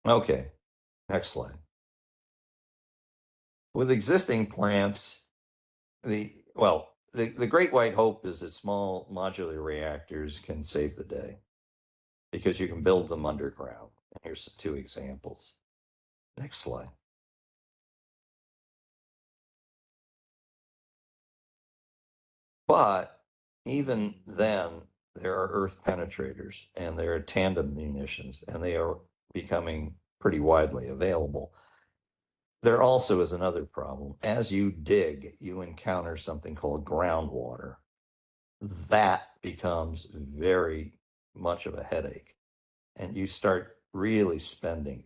Okay, next slide. With existing plants, the great white hope is that small modular reactors can save the day because you can build them underground. And here's some two examples. Next slide. But even then, there are earth penetrators and there are tandem munitions, and they are becoming pretty widely available. There also is another problem. As you dig, you encounter something called groundwater. That becomes very much of a headache, and you start really spending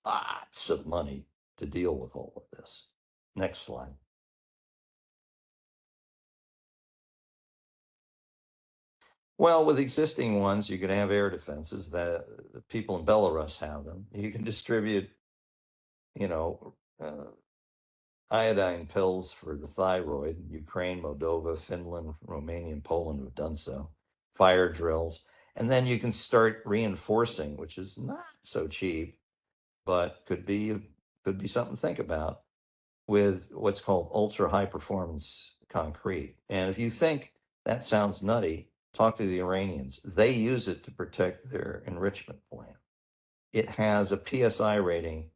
lots of money to deal with all of this. Next slide. Well, with existing ones, you can have air defenses that the people in Belarus have them. You can distribute, you know, iodine pills for the thyroid. Ukraine, Moldova, Finland, Romania, and Poland have done so. Fire drills. And then you can start reinforcing, which is not so cheap, but could be something to think about with what's called ultra high performance concrete. And if you think that sounds nutty, talk to the Iranians. They use it to protect their enrichment plant. It has a PSI rating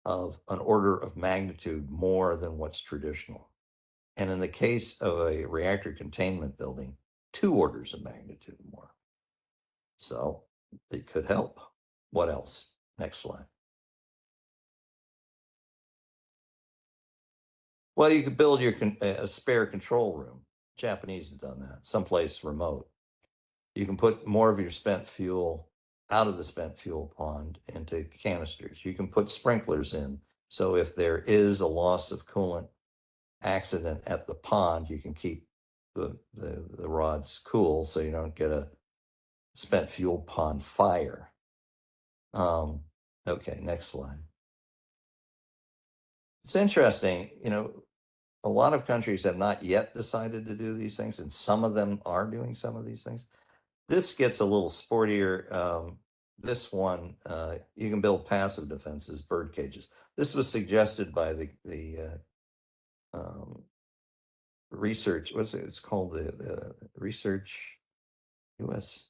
of an order of magnitude more than what's traditional. And in the case of a reactor containment building, two orders of magnitude more. So it could help. What else? Next slide. Well, you could build a spare control room. Japanese have done that, someplace remote. You can put more of your spent fuel out of the spent fuel pond into canisters. You can put sprinklers in. So if there is a loss of coolant accident at the pond, you can keep the rods cool so you don't get a spent fuel pond fire. Um, okay, next slide. It's interesting, a lot of countries have not yet decided to do these things, and some of them are doing some of these things. This gets a little sportier. This one, you can build passive defenses, bird cages. This was suggested by um, research. What's it? It's called the research U.S.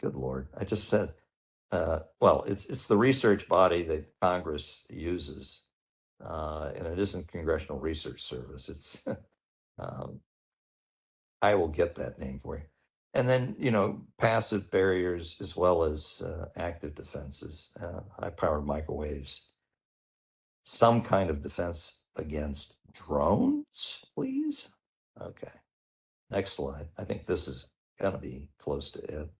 Good Lord, I just said. Well, it's the research body that Congress uses, and it isn't Congressional Research Service. It's um, I will get that name for you. And then, passive barriers as well as active defenses, high powered microwaves, some kind of defense against drones, please. Okay. Next slide. I think this is going to be close to it.